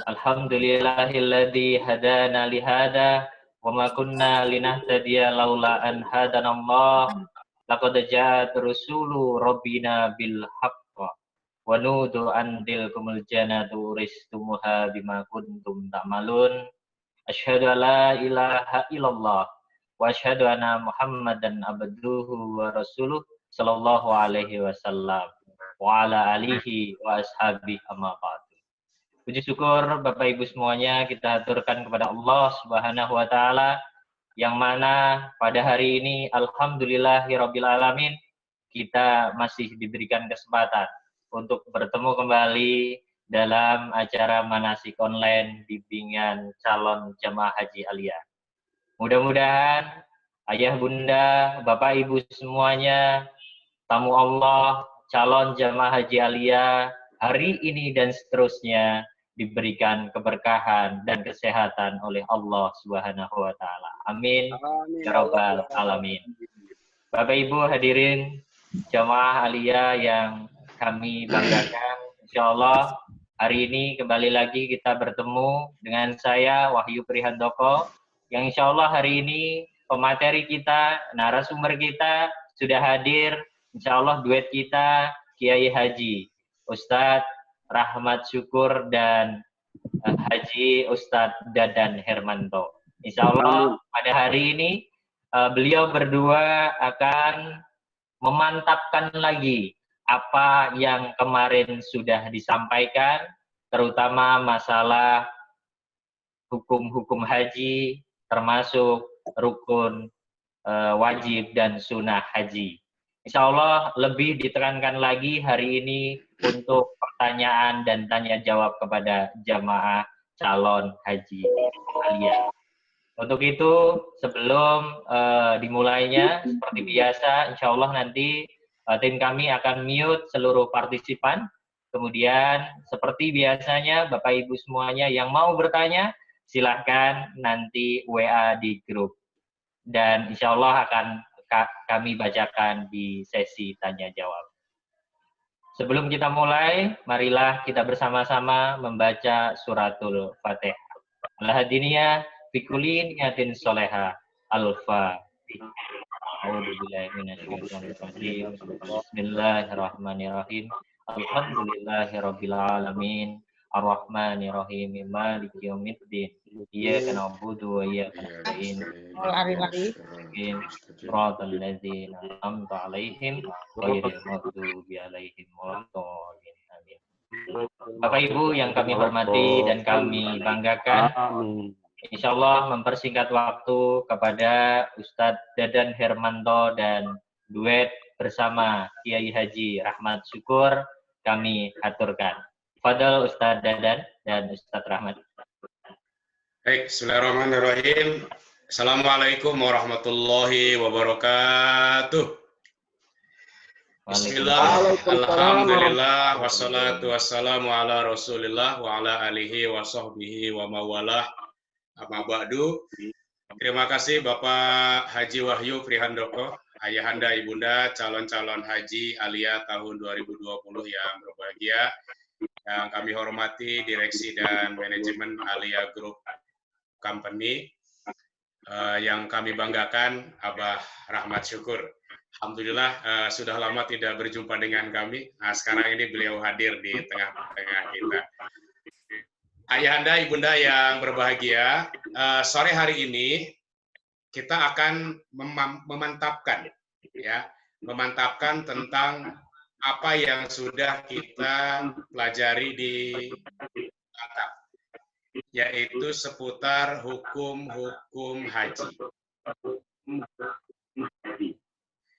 Alhamdulillahilladzi hadana lihada wa ma kunna linahtadiya laula an hadanallah. Laqad ja'at rusulu rabbina bil haqq wa nudu an tilkumul jannatu uristumuha bima kuntum ta'malun. Asyhadu an la ilaha illallah wa asyhadu anna Muhammadan abduhu wa rasuluh sallallahu alaihi wasallam wa ala alihi wa ashabihi amma ba'du. Puji syukur Bapak Ibu semuanya kita aturkan kepada Allah Subhanahu wa taala yang mana pada hari ini alhamdulillahirabbil alamin kita masih diberikan kesempatan untuk bertemu kembali dalam acara manasik online bimbingan calon jamaah haji aliyah. Mudah-mudahan ayah bunda, Bapak Ibu semuanya, tamu Allah, calon jamaah haji aliyah hari ini dan seterusnya diberikan keberkahan dan kesehatan oleh Allah Subhanahu wa taala. Amin. Ya rabbal alamin. Bapak Ibu hadirin jamaah aliyah yang kami banggakan, insyaallah hari ini kembali lagi kita bertemu dengan saya Wahyu Prihandoko yang insyaallah hari ini pemateri kita, narasumber kita sudah hadir, insyaallah duet kita Kiai Haji Ustadz Rahmat Syukur dan Haji Ustadz Dadan Hermanto. Insya Allah pada hari ini beliau berdua akan memantapkan lagi apa yang kemarin sudah disampaikan, terutama masalah hukum-hukum haji, termasuk rukun wajib dan sunnah haji. Insya Allah lebih ditekankan lagi hari ini untuk pertanyaan dan tanya jawab kepada jamaah calon haji aliyah. Untuk itu sebelum dimulainya seperti biasa, insya Allah nanti tim kami akan mute seluruh partisipan. Kemudian seperti biasanya Bapak Ibu semuanya yang mau bertanya silahkan nanti WA di grup dan insya Allah akan kami bacakan di sesi tanya jawab. Sebelum kita mulai, marilah kita bersama-sama membaca suratul Fatihah. Al-Hadiniyah fi kulli niyatin sholihah. Al-Fatihah. A'udzubillahi minasyaitonir rajim. Bismillahirrahmanirrahim. Alhamdulillahirabbil alamin. Ar-Rahmanir-Rahim. Maliki yaumiddin. Iyyaka na'budu wa iyyaka nasta'in. Shiratal ladzina an'amta 'alaihim ghairil maghdubi 'alaihim waladdallin. Amin. Bapak Ibu yang kami hormati dan kami banggakan, insyaallah mempersingkat waktu kepada Ustadz Dadan Hermanto dan duet bersama Kiai Haji Rahmat Syukur kami aturkan. Fadal Ustadz Dadan dan Ustadz Rahmat. Baik, bismillahirrahmanirrahim. Assalamualaikum warahmatullahi wabarakatuh. Bismillah, alhamdulillah, wassalatu wassalamu ala rasulillah wa ala alihi wa sahbihi wa mawalah. Amma ba'du. Terima kasih Bapak Haji Wahyu Prihandoko, ayahanda ibunda calon-calon haji aliyah tahun 2020 yang berbahagia. Yang kami hormati direksi dan manajemen Aliyah Group Company, yang kami banggakan Abah Rahmat Syukur. Alhamdulillah sudah lama tidak berjumpa dengan kami. Nah, sekarang ini beliau hadir di tengah-tengah kita. Ayahanda ibunda yang berbahagia, sore hari ini kita akan memantapkan tentang apa yang sudah kita pelajari di Batam, yaitu seputar hukum-hukum haji.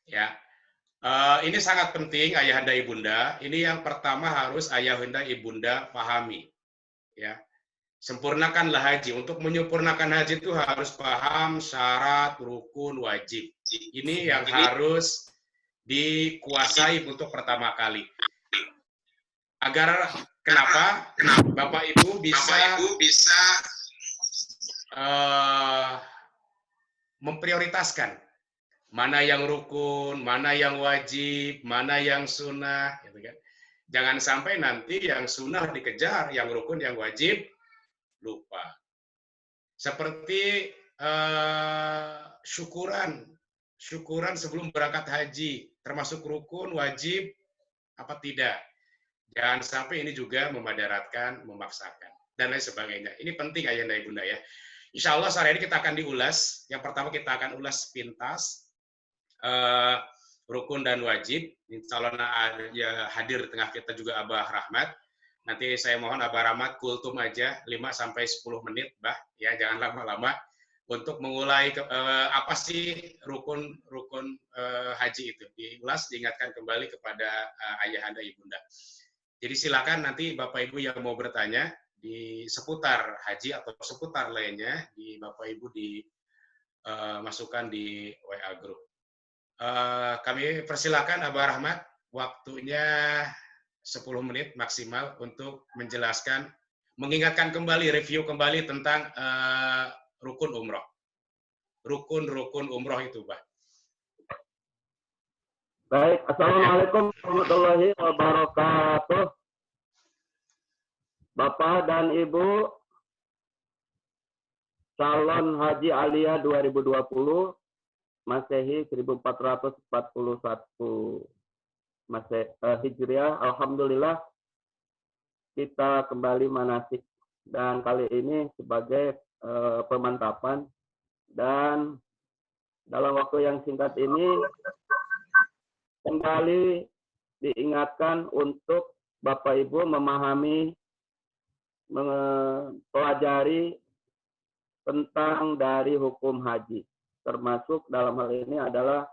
Ya, ini sangat penting ayahanda ibunda. Ini yang pertama harus ayahanda ibunda pahami. Ya, sempurnakanlah haji. Untuk menyempurnakan haji itu harus paham syarat, rukun, wajib. Ini yang harus dikuasai untuk pertama kali. Agar kenapa? Bapak Ibu bisa memprioritaskan mana yang rukun, mana yang wajib, mana yang sunnah, gitu kan. Jangan sampai nanti yang sunnah dikejar, yang rukun, yang wajib lupa. Seperti syukuran sebelum berangkat haji, termasuk rukun, wajib, apa tidak. Jangan sampai ini juga memadaratkan, memaksakan, dan lain sebagainya. Ini penting ayahanda ibunda ya. Insya Allah sore ini kita akan diulas. Yang pertama kita akan ulas pintas rukun dan wajib. Insya Allah ya, hadir di tengah kita juga Abah Rahmat. Nanti saya mohon Abah Rahmat kultum aja 5-10 menit, Bah. Ya, jangan lama-lama untuk mengulai apa sih rukun haji itu. Diulas, diingatkan kembali kepada ayahanda ibunda. Jadi silakan nanti Bapak Ibu yang mau bertanya di seputar haji atau seputar lainnya, di Bapak Ibu masukkan di WA group. Kami persilakan Abah Rahmat, waktunya 10 menit maksimal untuk menjelaskan, mengingatkan kembali, review kembali tentang rukun umroh. Rukun umroh itu, Pak. Baik, Assalamualaikum warahmatullahi wabarakatuh. Bapak dan Ibu, calon haji aliyah 2020, Masehi 1441 Hijriah, alhamdulillah kita kembali manasik, dan kali ini sebagai pemantapan, dan dalam waktu yang singkat ini kembali diingatkan untuk Bapak Ibu memahami, mempelajari tentang dari hukum haji. Termasuk dalam hal ini adalah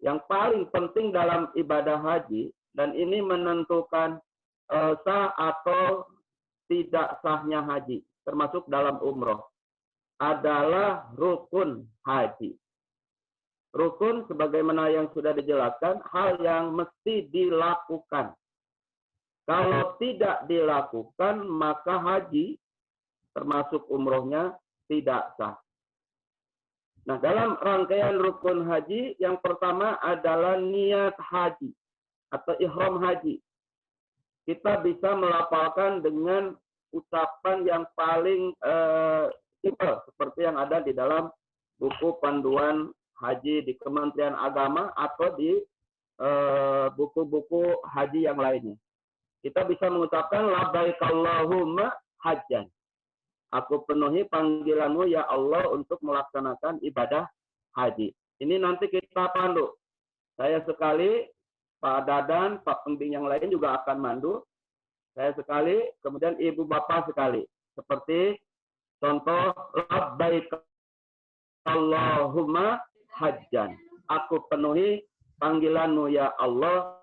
yang paling penting dalam ibadah haji, dan ini menentukan sah atau tidak sahnya haji, termasuk dalam umroh, adalah rukun haji. Rukun sebagaimana yang sudah dijelaskan, hal yang mesti dilakukan. Kalau tidak dilakukan, maka haji termasuk umrohnya tidak sah. Nah, dalam rangkaian rukun haji, yang pertama adalah niat haji atau ihram haji. Kita bisa melafalkan dengan ucapan yang paling simpel, seperti yang ada di dalam buku panduan haji di Kementerian Agama atau di buku-buku haji yang lainnya. Kita bisa mengucapkan labbaik Allahumma hajjan. Aku penuhi panggilanmu ya Allah untuk melaksanakan ibadah haji. Ini nanti kita pandu. Saya sekali, Pak Dadan, Pak Pembimbing yang lain juga akan mandu. Saya sekali, kemudian Ibu Bapak sekali. Seperti contoh labbaik Allahumma hajjan. Aku penuhi panggilanmu ya Allah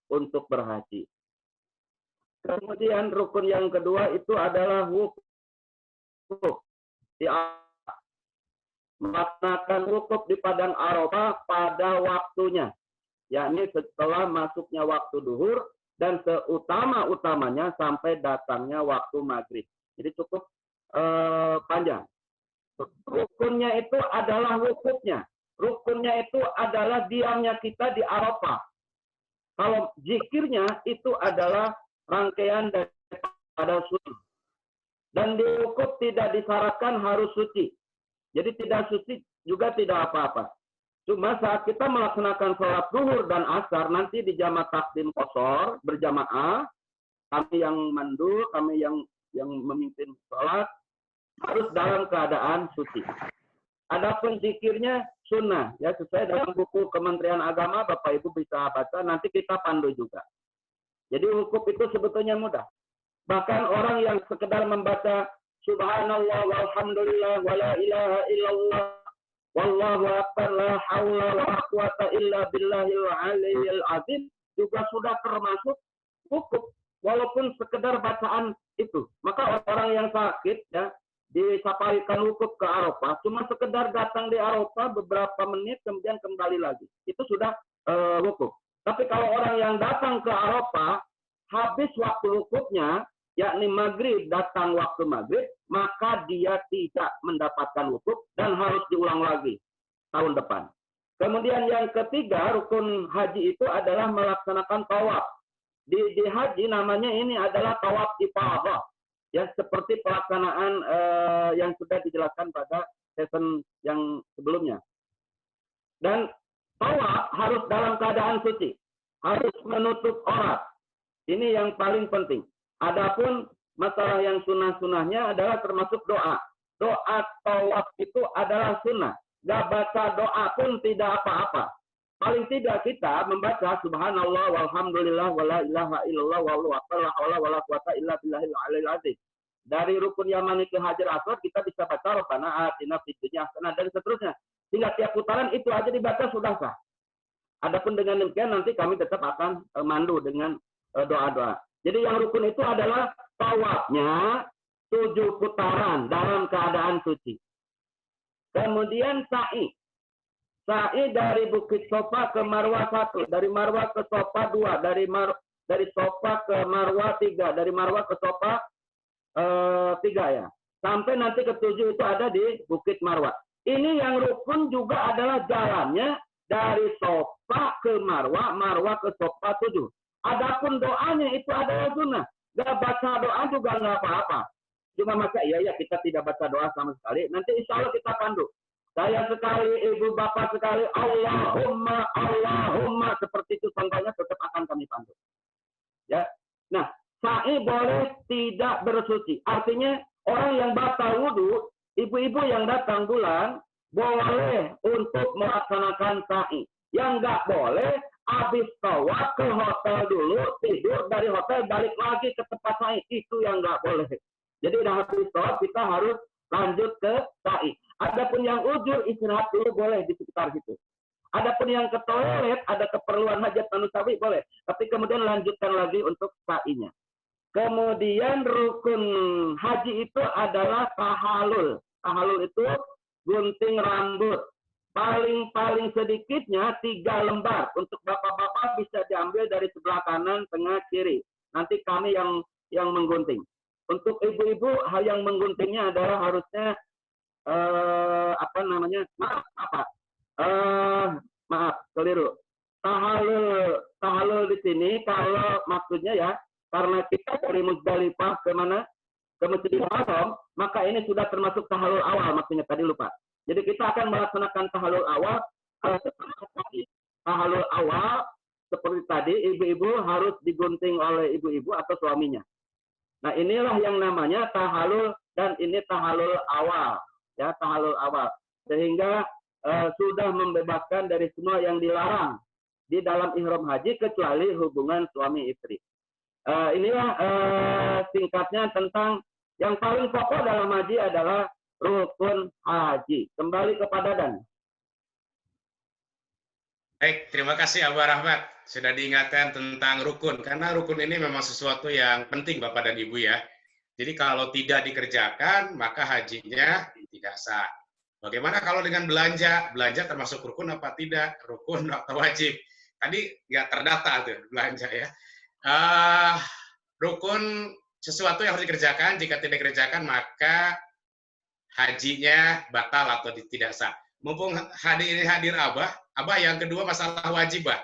untuk berhaji. Kemudian rukun yang kedua itu adalah wukuf. Melaksanakan wukuf di Padang Arafah pada waktunya, yakni setelah masuknya waktu duhur dan seutama-utamanya sampai datangnya waktu maghrib. Jadi cukup panjang. Rukunnya itu adalah wukufnya. Rukunnya itu adalah diamnya kita di Arafah. Kalau zikirnya itu adalah rangkaian daripada suci. Dan di wukuf tidak disyaratkan harus suci. Jadi tidak suci juga tidak apa-apa. Cuma saat kita melaksanakan sholat zuhur dan asar, nanti di jamaah takdim qashar berjamaah, kami yang mandu, kami yang memimpin sholat, harus dalam keadaan suci. Adapun zikirnya sunnah, ya sesuai dalam buku Kementerian Agama, Bapak Ibu bisa baca, nanti kita pandu juga. Jadi wukuf itu sebetulnya mudah. Bahkan orang yang sekedar membaca subhanallah walhamdulillah wala ilaha illallah wallahu akbar la haula wala quwata illa billahil aliyyil azim juga sudah termasuk wukuf, walaupun sekedar bacaan itu. Maka orang yang sakit ya disafarikan wukuf ke Arafah, cuma sekedar datang di Arafah beberapa menit kemudian kembali lagi, itu sudah wukuf. Tapi kalau orang yang datang ke Arafah habis waktu wukufnya, yakni maghrib, datang waktu maghrib, maka dia tidak mendapatkan wukuf dan harus diulang lagi tahun depan. Kemudian yang ketiga, rukun haji itu adalah melaksanakan tawaf. Di haji namanya ini adalah tawaf ifadah. Ya, seperti pelaksanaan yang sudah dijelaskan pada session yang sebelumnya. Dan tawaf harus dalam keadaan suci, harus menutup aurat. Ini yang paling penting. Adapun masalah yang sunnah-sunnahnya adalah termasuk doa. Doa tawaf itu adalah sunnah. Gak baca doa pun tidak apa-apa. Paling tidak kita membaca subhanallah walhamdulillah wala ilaha illallah wallahu akbar la haula wala quwata illa billahil aliyil azim. Dari rukun Yamani ke Hajar Aswad kita bisa baca Rabbana atina fid dunya hasanah dan seterusnya. Hingga tiap putaran itu aja dibaca sudah sah. Adapun dengan demikian nanti kami tetap akan mandu dengan doa-doa. Jadi yang rukun itu adalah tawafnya 7 putaran dalam keadaan suci. Kemudian sa'i. Sa'i dari Bukit Sofa ke Marwah 1, dari Marwah ke Sofa 2, dari Sofa ke Marwah 3, dari Marwah ke Sofa 3 ya. Sampai nanti ke 7 itu ada di Bukit Marwah. Ini yang rukun juga adalah jalannya dari Sofa ke Marwah, Marwah ke Sofa 7. Adapun doanya itu adalah sunnah. Gak baca doa juga nggak apa-apa. Cuma masa iya kita tidak baca doa sama sekali. Nanti insya Allah kita pandu. Saya sekali, ibu bapak sekali, Allahumma, Allahumma, seperti itu contohnya tetap akan kami pandu. Ya, nah, sa'i boleh tidak bersuci. Artinya orang yang batal wudhu, ibu-ibu yang datang bulan, boleh untuk melaksanakan sa'i. Yang nggak boleh, habis tawaf ke hotel dulu, tidur dari hotel, balik lagi ke tempat sa'i. Itu yang nggak boleh. Jadi udah habis tawaf, kita harus lanjut ke sa'i. Adapun yang ujur istirahat dulu boleh di sekitar situ. Adapun yang ke toilet ada keperluan hajat manusiawi boleh, tapi kemudian lanjutkan lagi untuk sa'inya. Kemudian rukun haji itu adalah tahalul. Tahalul itu gunting rambut. Paling sedikitnya 3 lembar. Untuk bapak-bapak bisa diambil dari sebelah kanan, tengah, kiri. Nanti kami yang menggunting. Untuk ibu-ibu hal yang mengguntingnya adalah harusnya maaf keliru. Tahalul di sini kalau maksudnya ya karena kita dari Muzdalifah ke mana? Ke Masjidil Haram, maka ini sudah termasuk tahalul awal maksudnya tadi lupa. Jadi kita akan melaksanakan tahalul awal tahalul awal seperti tadi ibu-ibu harus digunting oleh ibu-ibu atau suaminya. Nah, inilah yang namanya tahalul dan ini tahalul awal. Ya, tahalul awal. Sehingga sudah membebaskan dari semua yang dilarang di dalam ihram haji kecuali hubungan suami istri. Inilah singkatnya tentang yang paling pokok dalam haji adalah rukun haji. Kembali kepada Dan. Baik, terima kasih Abah Rahmat sudah diingatkan tentang rukun karena rukun ini memang sesuatu yang penting Bapak dan Ibu ya. Jadi kalau tidak dikerjakan maka hajinya tidak sah. Bagaimana kalau dengan belanja? Belanja termasuk rukun apa tidak? Rukun atau wajib? Tadi nggak terdata tuh belanja ya. Rukun sesuatu yang harus dikerjakan. Jika tidak dikerjakan maka hajinya batal atau tidak sah. Mumpung hadir Abah yang kedua masalah wajib, Bah.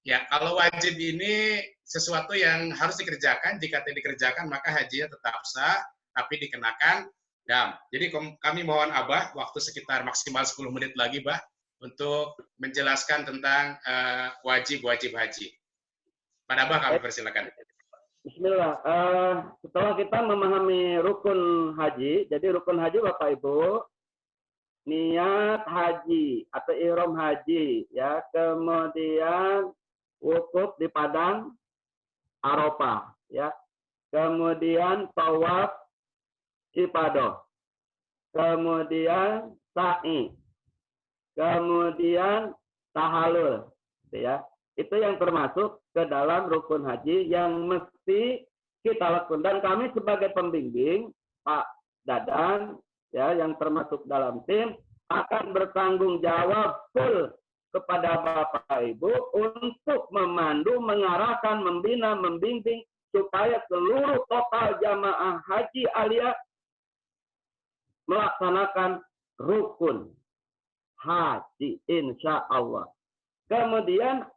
Ya, kalau wajib ini sesuatu yang harus dikerjakan, jika tidak dikerjakan maka hajinya tetap sah, tapi dikenakan dam. Jadi kami mohon Abah waktu sekitar maksimal 10 menit lagi, Bah, untuk menjelaskan tentang wajib-wajib haji. Pada Abah kami persilakan. Bismillah. Setelah kita memahami rukun haji, jadi rukun haji Bapak Ibu, niat haji atau ihram haji, ya, kemudian wukuf di padang Arafah, ya, kemudian tawaf ifadah, kemudian sa'i, kemudian tahalul, ya, itu yang termasuk ke dalam rukun haji yang mesti kita lakukan. Dan kami sebagai pembimbing, Pak Dadan, ya, yang termasuk dalam tim, akan bertanggung jawab full kepada Bapak Ibu untuk memandu, mengarahkan, membina, membimbing supaya seluruh total jamaah haji alias melaksanakan rukun haji insya Allah. Kemudian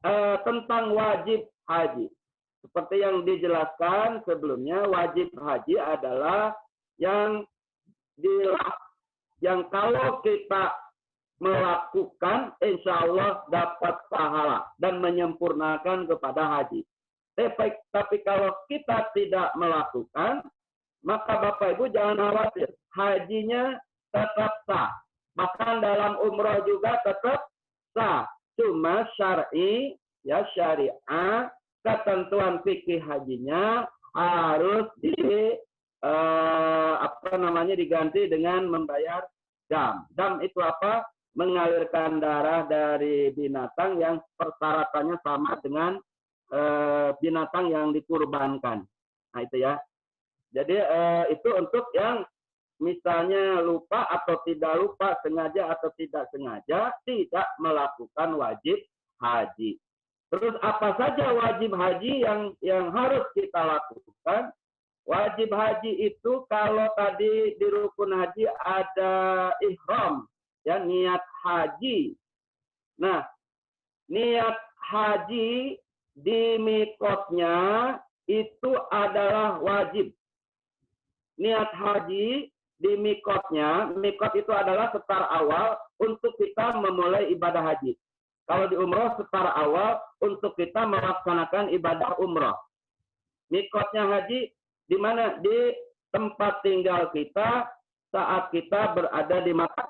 tentang wajib haji. Seperti yang dijelaskan sebelumnya, wajib haji adalah yang kalau kita melakukan, insya Allah dapat pahala dan menyempurnakan kepada haji. Tapi kalau kita tidak melakukan, maka Bapak Ibu jangan khawatir, hajinya tetap sah. Bahkan dalam umroh juga tetap sah. Cuma syar'i, ya syariah, ketentuan fikih hajinya harus diganti dengan membayar dam. Dam itu apa? Mengalirkan darah dari binatang yang persyaratannya sama dengan binatang yang dikurbankan. Nah itu ya. Jadi itu untuk yang misalnya lupa atau tidak lupa, sengaja atau tidak sengaja, tidak melakukan wajib haji. Terus apa saja wajib haji yang harus kita lakukan? Wajib haji itu kalau tadi di rukun haji ada ihram, ya niat haji. Nah, niat haji di mikotnya itu adalah wajib. Niat haji di mikotnya, mikot itu adalah setar awal untuk kita memulai ibadah haji. Kalau di umroh setar awal untuk kita melaksanakan ibadah umroh. Mikotnya haji di mana? Di tempat tinggal kita saat kita berada di Makkah.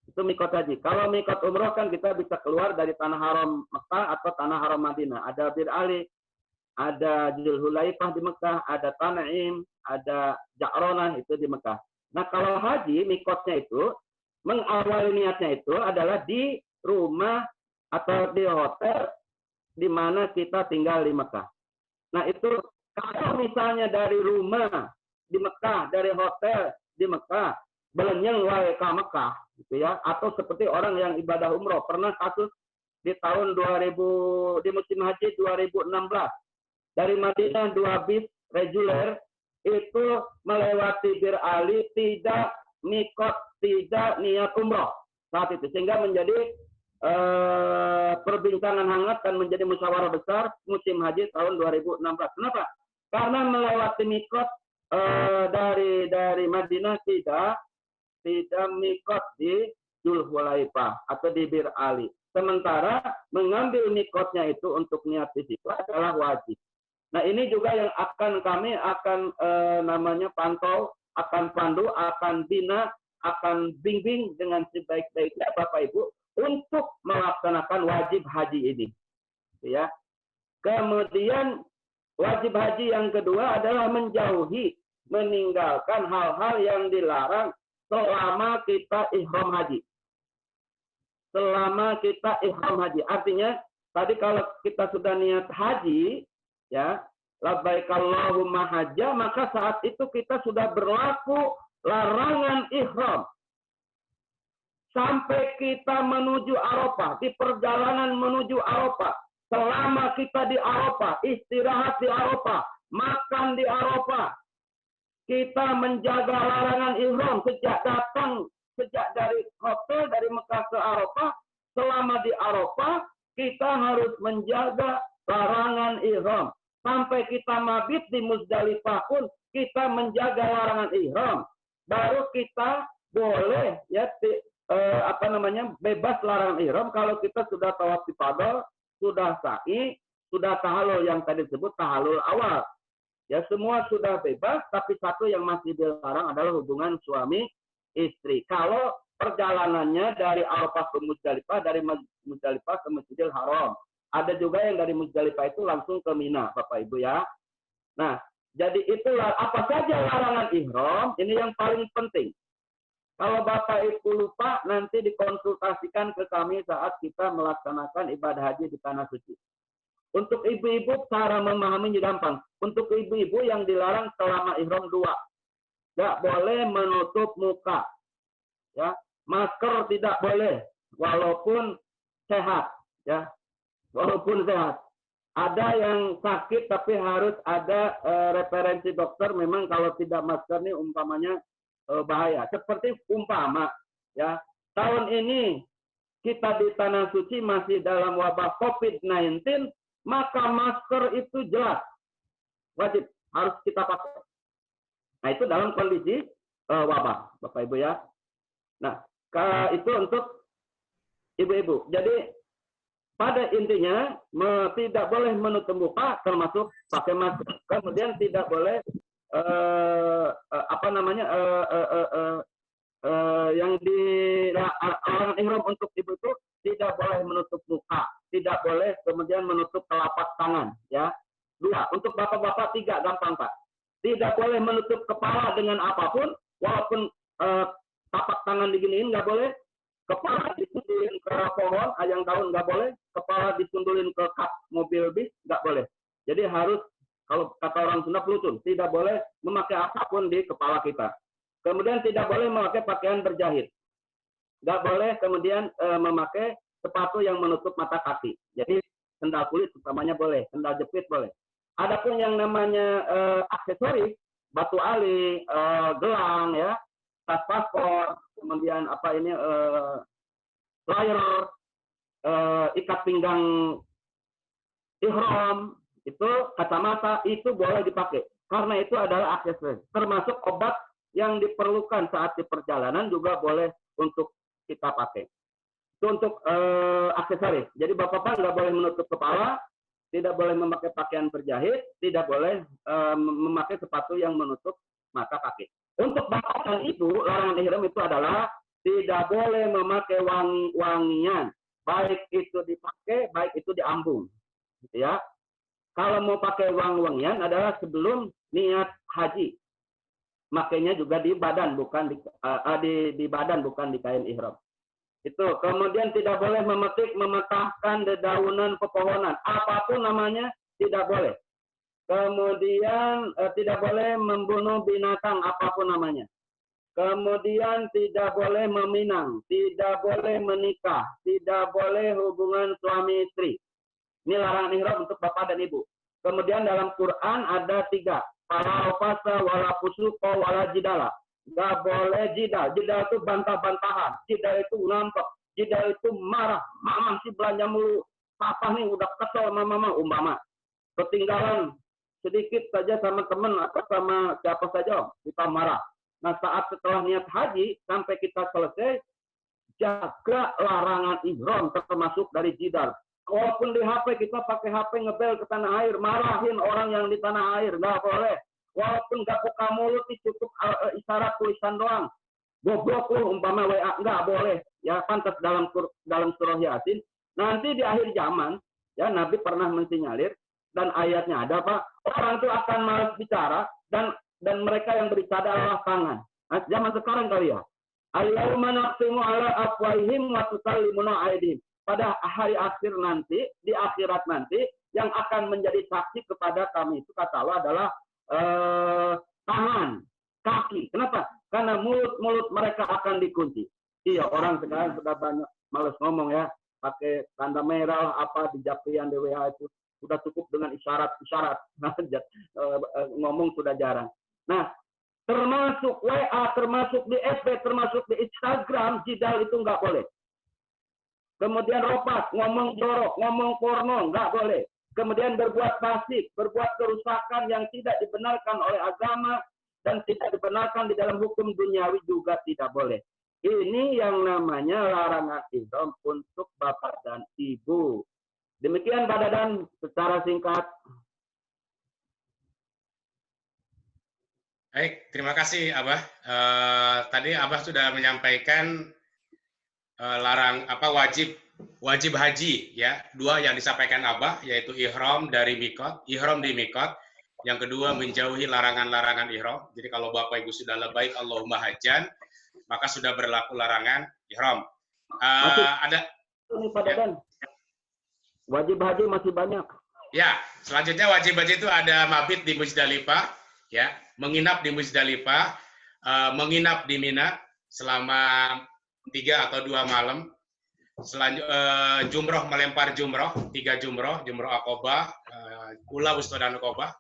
Itu mikot haji. Kalau mikot umroh kan kita bisa keluar dari tanah haram Mekah atau tanah haram Madinah. Ada Bir Ali, ada Zulhulaifah di Mekah, ada Tanaim, ada Ja'ronah itu di Mekah. Nah kalau haji mikotnya itu, mengawali niatnya itu adalah di rumah atau di hotel di mana kita tinggal di Mekah. Nah itu kalau misalnya dari rumah di Mekah, dari hotel di Mekah, belenyeng wae ka Mekah, gitu ya. Atau seperti orang yang ibadah umroh, pernah kasus di tahun 2000 di musim haji 2016 dari Madinah 2 bis reguler itu melewati Bir Ali tidak mikot, tidak niat umroh saat itu, sehingga menjadi perbincangan hangat dan menjadi musyawarah besar musim haji tahun 2016. Kenapa? Karena melewati mikot dari Madinah tidak mikot di Dzulhulaifah atau di Bir Ali. Sementara mengambil mikotnya itu untuk niat di situ adalah wajib. Nah ini juga yang kami akan pantau, akan pandu, akan bina, akan bimbing dengan sebaik-baiknya Bapak Ibu untuk melaksanakan wajib haji ini. Ya. Kemudian wajib haji yang kedua adalah menjauhi, meninggalkan hal-hal yang dilarang selama kita ihram haji. Selama kita ihram haji. Artinya tadi kalau kita sudah niat haji, ya, labbaik Allahumma hajja, maka saat itu kita sudah berlaku larangan ihram. Sampai kita menuju Arafah, di perjalanan menuju Arafah, selama kita di Arafah, istirahat di Arafah, makan di Arafah, kita menjaga larangan ihram sejak dari hotel dari Mekah ke Arafah, selama di Arafah kita harus menjaga larangan ihram. Sampai kita mabit di Muzdalifah pun kita menjaga larangan ihram. Baru kita boleh ya bebas larangan ihram kalau kita sudah tawaf ifadah, sudah sa'i, sudah tahallul yang tadi disebut tahallul awal. Ya semua sudah bebas, tapi satu yang masih dilarang adalah hubungan suami istri. Kalau perjalanannya dari Arafah ke Muzdalifah, dari Muzdalifah ke Masjidil Haram. Ada juga yang dari Muzdalifah itu langsung ke Mina, Bapak Ibu ya. Nah, jadi itulah apa saja larangan ihram, ini yang paling penting. Kalau Bapak Ibu lupa, nanti dikonsultasikan ke kami saat kita melaksanakan ibadah haji di Tanah Suci. Untuk ibu-ibu, cara memahaminya gampang. Untuk ibu-ibu yang dilarang selama ihram 2. Nggak boleh menutup muka. Ya, masker tidak boleh, walaupun sehat. Ya, walaupun sehat. Ada yang sakit, tapi harus ada referensi dokter. Memang kalau tidak masker ini umpamanya bahaya. Seperti umpama, ya tahun ini kita di Tanah Suci masih dalam wabah COVID-19, maka masker itu jelas wajib harus kita pakai. Nah, itu dalam kondisi wabah, Bapak Ibu ya. Nah, itu untuk ibu-ibu. Jadi pada intinya tidak boleh menutup muka, termasuk pakai masker. Kemudian tidak boleh yang di orang ihram untuk ibu itu tidak boleh menutup muka, tidak boleh kemudian menutup telapak tangan, ya. 2, untuk bapak-bapak 3, gampang Pak. Tidak boleh menutup kepala dengan apapun, walaupun tapak tangan diginiin nggak boleh, kepala disundulin ke pohon, ayang daun nggak boleh, kepala disundulin ke kap mobil bis nggak boleh. Jadi harus, kalau kata orang Sunda, pelutun, tidak boleh memakai apapun di kepala kita. Kemudian tidak boleh memakai pakaian berjahit. Nggak boleh kemudian memakai sepatu yang menutup mata kaki. Jadi sendal kulit utamanya boleh, sendal jepit boleh. Adapun yang namanya aksesoris, batu ali, gelang, ya, tas paspor, kemudian layar, ikat pinggang ihram, itu kacamata, itu boleh dipakai. Karena itu adalah aksesoris. Termasuk obat yang diperlukan saat di perjalanan juga boleh untuk kita pakai. Itu untuk aksesoris. Jadi bapak-bapak nggak boleh menutup kepala, tidak boleh memakai pakaian berjahit, tidak boleh memakai sepatu yang menutup mata kaki. Untuk bapak dan ibu, larangan ihram itu adalah tidak boleh memakai wangi-wangian, baik itu dipakai, baik itu diambung, gitu ya. Kalau mau pakai wangi-wangian adalah sebelum niat haji. Makanya juga di badan, bukan di badan, bukan di kain ihram. Itu. Kemudian tidak boleh memetik, mematahkan dedaunan pepohonan, apapun namanya tidak boleh. Kemudian tidak boleh membunuh binatang, apapun namanya. Kemudian tidak boleh meminang, tidak boleh menikah, tidak boleh hubungan suami istri. Ini larangan ihram untuk bapak dan ibu. Kemudian dalam Quran ada 3. Fala rafasa wala fusuqa wala jidala. Nggak boleh jidal. Jidal itu bantah-bantahan. Jidal itu ngambek. Jidal itu marah. Mama sih belanja mulu. Papa nih udah kesel sama mama. Umpama ketinggalan sedikit saja sama teman atau sama siapa saja, kita marah. Nah, saat setelah niat haji sampai kita selesai, jaga larangan ihram termasuk dari jidal. Walaupun di HP, kita pakai HP ngebel ke tanah air, marahin orang yang di tanah air, nggak boleh. Walaupun nggak buka mulut, cukup isyarat tulisan doang. Goblok lu, umpama WA, nggak boleh. Ya, pantas dalam surah Yasin. Nanti di akhir zaman, ya Nabi pernah mensinyalir, dan ayatnya ada, Pak, orang itu akan malas bicara, dan mereka yang berbicara adalah tangan. Nah, zaman sekarang kali ya. Al-yawma naqsimu ala afwahihim wa tukallimuna aydihim. Pada hari akhir nanti, di akhirat nanti, yang akan menjadi saksi kepada kami itu kata Allah adalah tangan, kaki. Kenapa? Karena mulut mereka akan dikunci. Iya, orang sekarang sudah banyak males ngomong ya, pakai tanda merah apa di Japrian DWA itu sudah cukup dengan isyarat. Ngomong sudah jarang. Nah, termasuk WA, termasuk di FB, termasuk di Instagram, jidal itu nggak boleh. Kemudian ropas, ngomong jorok, ngomong porno, nggak boleh. Kemudian berbuat fasik, berbuat kerusakan yang tidak dibenarkan oleh agama dan tidak dibenarkan di dalam hukum duniawi juga tidak boleh. Ini yang namanya larangan ihram untuk bapak dan ibu. Demikian Pak Dadan secara singkat. Baik, terima kasih Abah. Tadi Abah sudah menyampaikan wajib haji ya, 2 yang disampaikan Abah, yaitu ihram dari mikot, ihram di mikot. Yang kedua menjauhi larangan-larangan ihram. Jadi kalau Bapak Ibu sudah labbaik Allahumma hajjan, maka sudah berlaku larangan ihram. Ada ini Pak Dadan. Wajib haji masih banyak. Ya, selanjutnya wajib haji itu ada mabit di Muzdalifah, ya, menginap di Muzdalifah, menginap di Mina selama 3 atau 2 malam. Jumroh, melempar jumroh, 3 jumroh Aqobah, Ula, Wusta, dan Aqobah,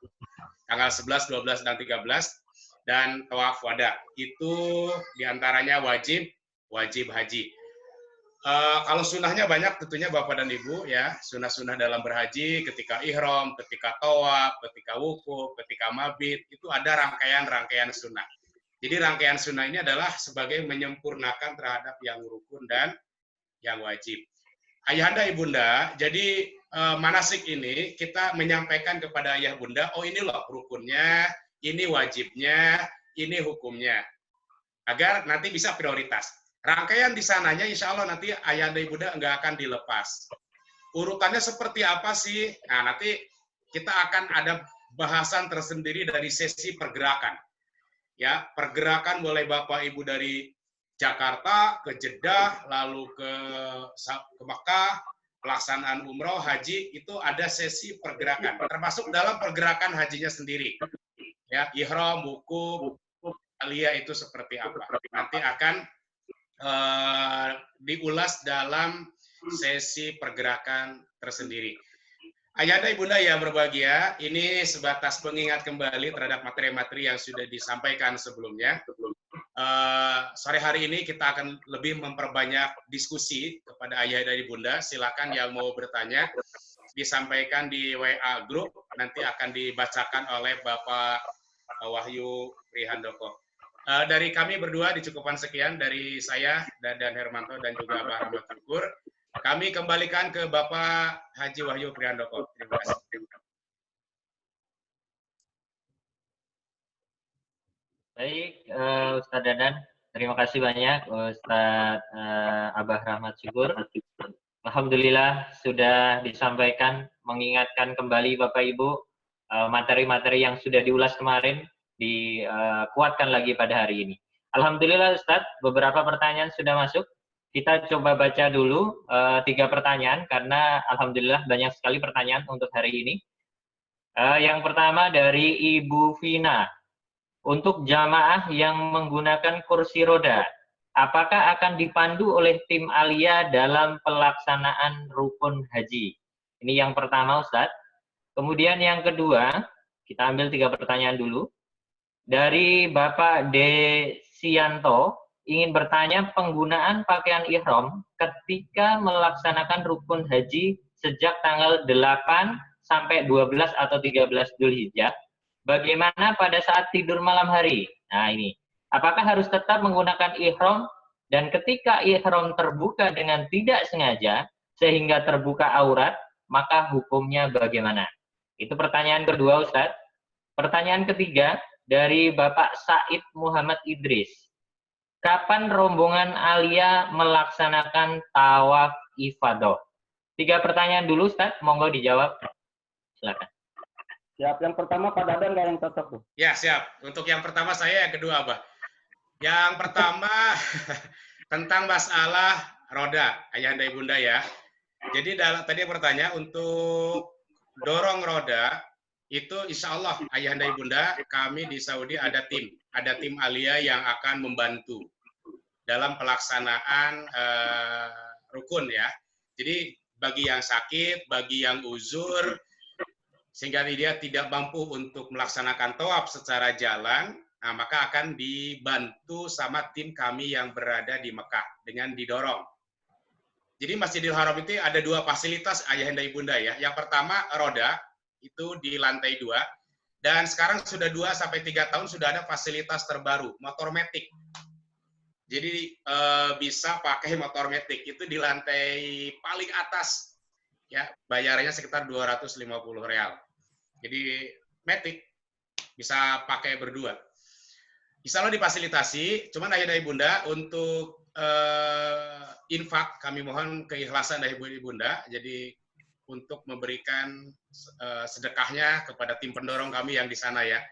tanggal 11, 12, dan 13, dan tawaf wada. Itu diantaranya wajib haji. Kalau sunnahnya banyak tentunya Bapak dan Ibu ya, sunnah-sunnah dalam berhaji, ketika ihram, ketika tawaf, ketika wukuf, ketika mabit, itu ada rangkaian-rangkaian sunnah. Jadi rangkaian sunnah ini adalah sebagai menyempurnakan terhadap yang rukun dan yang wajib. Ayahanda ibunda, jadi manasik ini kita menyampaikan kepada ayah bunda, oh ini loh rukunnya, ini wajibnya, ini hukumnya, agar nanti bisa prioritas. Rangkaian di sananya insya Allah nanti ayahanda ibunda nggak akan dilepas. Urutannya seperti apa sih? Nah nanti kita akan ada bahasan tersendiri dari sesi pergerakan. Ya, pergerakan mulai Bapak Ibu dari Jakarta ke Jeddah, lalu ke Mekah, pelaksanaan umroh, haji, itu ada sesi pergerakan, termasuk dalam pergerakan hajinya sendiri. Ya, ihram, wukuf, aliyah itu seperti apa. Nanti akan diulas dalam sesi pergerakan tersendiri. Ayahanda ibunda yang berbahagia, ini sebatas pengingat kembali terhadap materi-materi yang sudah disampaikan sebelumnya. Sore hari ini kita akan lebih memperbanyak diskusi kepada ayah dan ibunda. Silakan yang mau bertanya disampaikan di WA grup, nanti akan dibacakan oleh Bapak Wahyu Prihandoko. Dari kami berdua dicukupkan sekian, dari saya dan Hermanto dan juga Abah Rahmat Syukur. Kami kembalikan ke Bapak Haji Wahyu Prihandoko. Terima kasih. Baik, Ustadz Dadan, terima kasih banyak Ustadz Abah Rahmat Syukur. Alhamdulillah sudah disampaikan, mengingatkan kembali Bapak Ibu materi-materi yang sudah diulas kemarin, dikuatkan lagi pada hari ini. Alhamdulillah Ustadz, beberapa pertanyaan sudah masuk. Kita coba baca dulu 3 pertanyaan, karena Alhamdulillah banyak sekali pertanyaan untuk hari ini. Yang pertama dari Ibu Vina. Untuk jamaah yang menggunakan kursi roda, apakah akan dipandu oleh tim Alia dalam pelaksanaan rukun haji? Ini yang pertama Ustadz. Kemudian yang kedua, kita ambil 3 pertanyaan dulu. Dari Bapak Desianto, ingin bertanya penggunaan pakaian ihram ketika melaksanakan rukun haji sejak tanggal 8 sampai 12 atau 13 Dzulhijjah. Bagaimana pada saat tidur malam hari? Nah ini, apakah harus tetap menggunakan ihram, dan ketika ihram terbuka dengan tidak sengaja sehingga terbuka aurat, maka hukumnya bagaimana? Itu pertanyaan kedua Ustadz. Pertanyaan ketiga dari Bapak Said Muhammad Idris. Kapan rombongan Alia melaksanakan tawaf ifadah? 3 pertanyaan dulu Ustadz, monggo dijawab. Silakan. Siap, yang pertama Pak Dadan nggak yang cocok tuh? Ya, siap. Untuk yang pertama saya, yang kedua Abah. Yang pertama tentang masalah roda, ayahanda ibunda ya. Jadi tadi bertanya untuk dorong roda, itu insya Allah ayahanda ibunda, kami di Saudi ada tim Alia yang akan membantu dalam pelaksanaan rukun ya. Jadi bagi yang sakit, bagi yang uzur, sehingga dia tidak mampu untuk melaksanakan tawaf secara jalan, nah maka akan dibantu sama tim kami yang berada di Mekah dengan didorong. Jadi Masjidil Haram itu ada 2 fasilitas ayahanda ibunda ya. Yang pertama roda, itu di lantai 2, dan sekarang sudah 2-3 tahun sudah ada fasilitas terbaru, motor metik. Jadi bisa pakai motor metik, itu di lantai paling atas, ya bayarnya sekitar 250 real. Jadi metik bisa pakai berdua. Insya Allah difasilitasi, cuman ayahanda ibunda untuk infak kami mohon keikhlasan dari ibu ibunda, jadi untuk memberikan sedekahnya kepada tim pendorong kami yang di sana ya,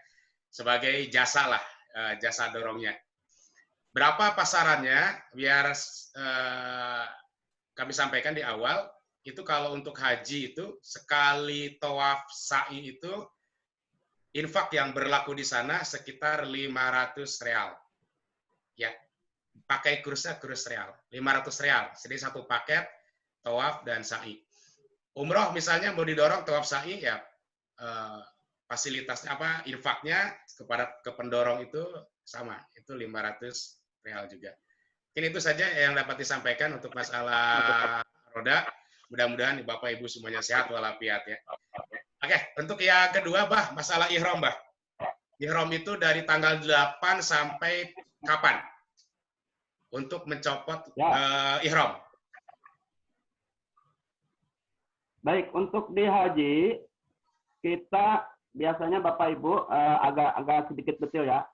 sebagai jasa lah, jasa dorongnya. Berapa pasarannya biar kami sampaikan di awal. Itu kalau untuk haji itu sekali tawaf sa'i itu infak yang berlaku di sana sekitar 500 real. Ya, pakai kursnya kurs real, 500 real. Jadi satu paket tawaf dan sa'i. Umroh misalnya mau didorong tawaf sa'i ya fasilitasnya apa infaknya kepada ke pendorong itu sama, itu 500 real juga. Mungkin itu saja yang dapat disampaikan untuk masalah roda. Mudah-mudahan Bapak Ibu semuanya sehat walafiat ya. Oke, untuk yang kedua, Bah, masalah ihram, Bah. Ihram itu dari tanggal 8 sampai kapan? Untuk mencopot ihram. Baik, untuk di haji kita biasanya Bapak Ibu agak sedikit detail ya.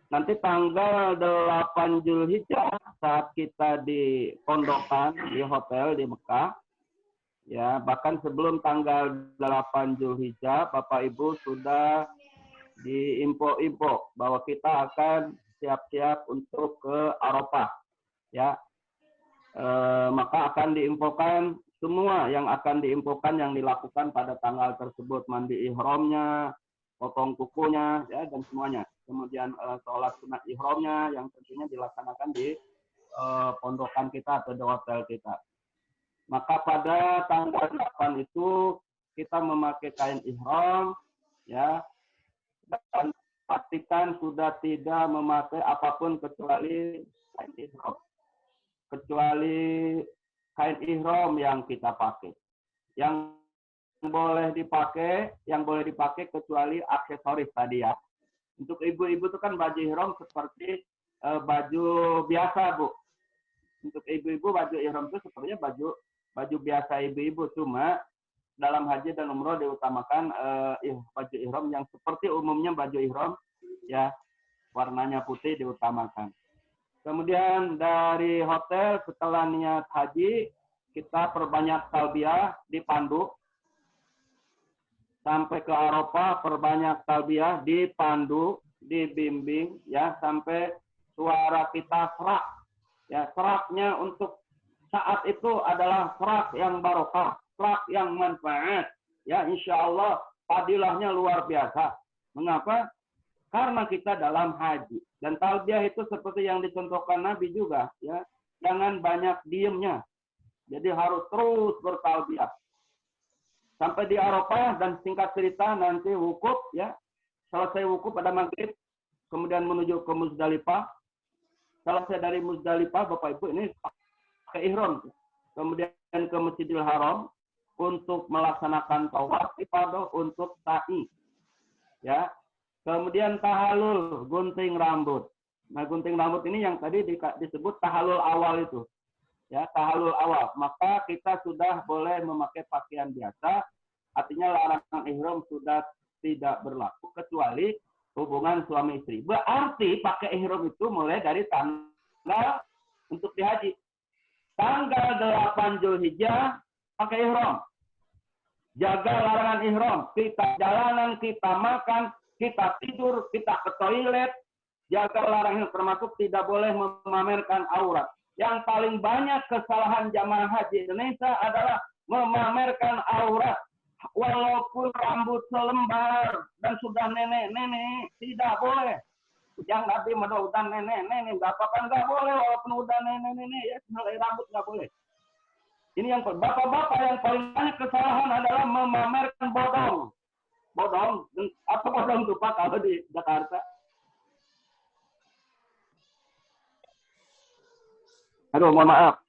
Nanti tanggal 8 Zulhijjah saat kita di pondokan di hotel di Mekah, ya bahkan sebelum tanggal 8 Zulhijjah Bapak Ibu sudah diinfo-info bahwa kita akan siap-siap untuk ke Arafah, ya. Maka akan diinfokan semua yang akan diinfokan yang dilakukan pada tanggal tersebut, mandi ihramnya, potong kukunya, ya dan semuanya. Kemudian sholat sunat ihramnya yang tentunya dilaksanakan di pondokan kita atau di hotel kita. Maka pada tanggal 8 itu kita memakai kain ihram, ya, dan pastikan sudah tidak memakai apapun kecuali kain ihram. Kecuali kain ihram yang kita pakai. Yang boleh dipakai kecuali aksesoris tadi ya. Untuk ibu-ibu itu kan baju ihram seperti baju biasa, Bu. Untuk ibu-ibu baju ihram itu sepertinya baju biasa ibu-ibu, cuma dalam haji dan umroh diutamakan baju ihram yang seperti umumnya baju ihram, ya, warnanya putih diutamakan. Kemudian dari hotel setelah niat haji kita perbanyak talbiyah dipandu. Sampai ke Arafah perbanyak talbiyah dipandu, dibimbing ya sampai suara kita serak. Ya, seraknya untuk saat itu adalah serak yang barokah, serak yang manfaat. Ya, insya Allah fadilahnya luar biasa. Mengapa? Karena kita dalam haji. Dan talbiyah itu seperti yang dicontohkan Nabi juga, ya. Jangan banyak diemnya. Jadi harus terus bertalbiyah. Sampai di Arafah dan singkat cerita nanti wukuf, ya. Selesai wukuf pada maghrib, kemudian menuju ke Muzdalifah. Selesai dari Muzdalifah, Bapak Ibu ini ke ihram. Kemudian ke Masjidil Haram untuk melaksanakan tawaf ifadah untuk sa'i. Ya. Kemudian tahallul, gunting rambut. Nah, gunting rambut ini yang tadi disebut tahallul awal itu. Ya, tahallul awal. Maka kita sudah boleh memakai pakaian biasa. Artinya larangan ihram sudah tidak berlaku kecuali hubungan suami istri. Berarti pakai ihram itu mulai dari tanggal untuk di haji. Tanggal 8 Zulhijjah pakai ihram. Jaga larangan ihram. Kita jalanan, kita makan, kita tidur, kita ke toilet. Jaga larangan termasuk tidak boleh memamerkan aurat. Yang paling banyak kesalahan jamaah haji Indonesia adalah memamerkan aurat. Walaupun rambut selembar dan sudah nenek-nenek, tidak boleh. Yang Nabi udah nenek-nenek, nggak apa-apa, nggak boleh. Walaupun udah nenek-nenek, ya selai rambut nggak boleh. Ini yang bapak-bapak yang paling banyak kesalahan adalah memamerkan bodong. Bodong, apa bodong itu Pak kalau di Jakarta? Aduh, mohon maaf.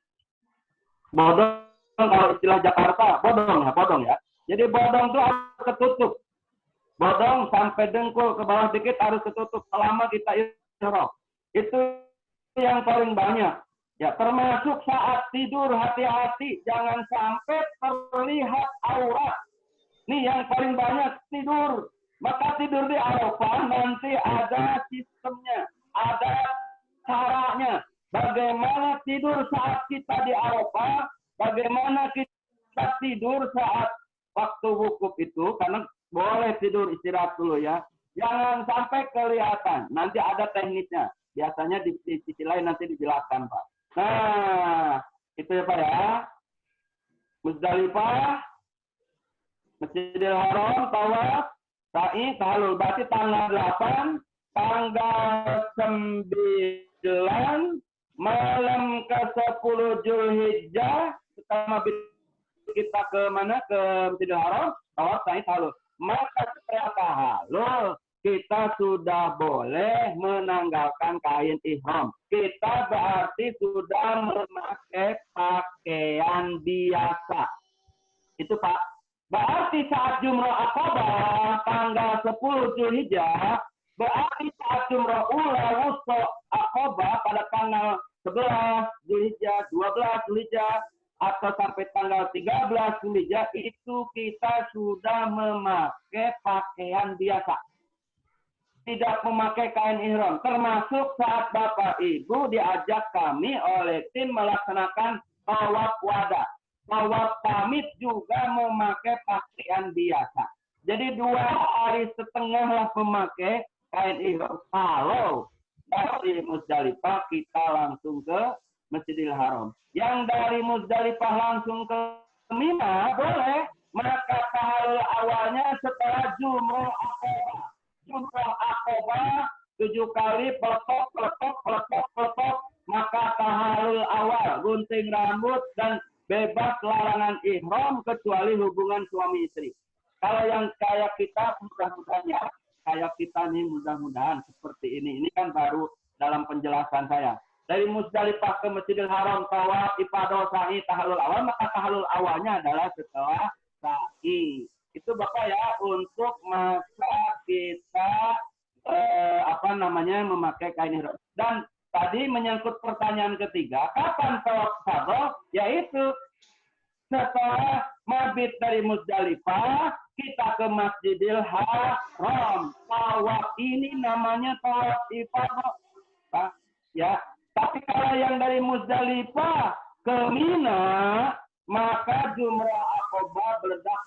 Bodong kalau istilah Jakarta, bodong ya. Jadi bodong itu harus ketutup. Bodong sampai dengkul ke bawah dikit harus ketutup selama kita ihram. Itu yang paling banyak. Ya, termasuk saat tidur hati-hati jangan sampai terlihat aurat. Nih yang paling banyak tidur. Maka tidur di Arafah nanti ada sistemnya, ada caranya. Bagaimana tidur saat kita di Arafah, bagaimana kita tidur saat waktu wukuf itu, karena boleh tidur istirahat dulu ya. Jangan sampai kelihatan. Nanti ada tekniknya. Biasanya di sisi lain nanti dijelaskan, Pak. Nah, itu ya Pak ya. Muzdalifah, Masjidil Haram, tawaf, sa'i, tahallul. Berarti tanggal 8, tanggal 9, malam ke-10 Zulhijjah, setelah kita ke mana? Ke Masjidil Haram, tawaf, sa'i, tahallul. Maka setelah tahallul, kita sudah boleh menanggalkan kain ihram. Kita berarti sudah memakai pakaian biasa. Itu Pak. Berarti saat Jumrah Aqabah tanggal 10 Zulhijjah, berarti saat Jumrah Ula Wusta Aqabah pada tanggal 11 Zulhijjah, 12 Zulhijjah, atau sampai tanggal 13 Zulhijjah, itu kita sudah memakai pakaian biasa. Tidak memakai kain ihram, termasuk saat Bapak Ibu diajak kami oleh tim melaksanakan tawaf wada. Tawaf pamit juga memakai pakaian biasa. Jadi 2 hari setengah lah memakai kain ihram. Kalau dari Muzdalifah kita langsung ke Masjidil Haram. Yang dari Muzdalifah langsung ke Mina boleh, maka tahallul awalnya setelah Jumrah Aqabah. Jumrah Aqabah 7 kali peletok, maka tahallul awal, gunting rambut dan bebas larangan ihram kecuali hubungan suami istri. Kalau yang kayak kita mudah-mudahan ya, kayak kita nih mudah-mudahan seperti ini kan baru dalam penjelasan saya. Dari Muzdalifah ke Masjidil Haram, tawaf, ifadah, sa'i, tahallul awal, maka tahallul awalnya adalah setelah sa'i. Itu Bapak ya, untuk masa kita memakai kain ihram. Dan tadi menyangkut pertanyaan ketiga, kapan tawaf qadha? Yaitu setelah mabit dari Muzdalifah, kita ke Masjidil Haram. Tawaf ini namanya tawaf ifadah. Ya, tapi kalau yang dari Muzdalifah ke Mina, maka Jumrah Aqabah meledak.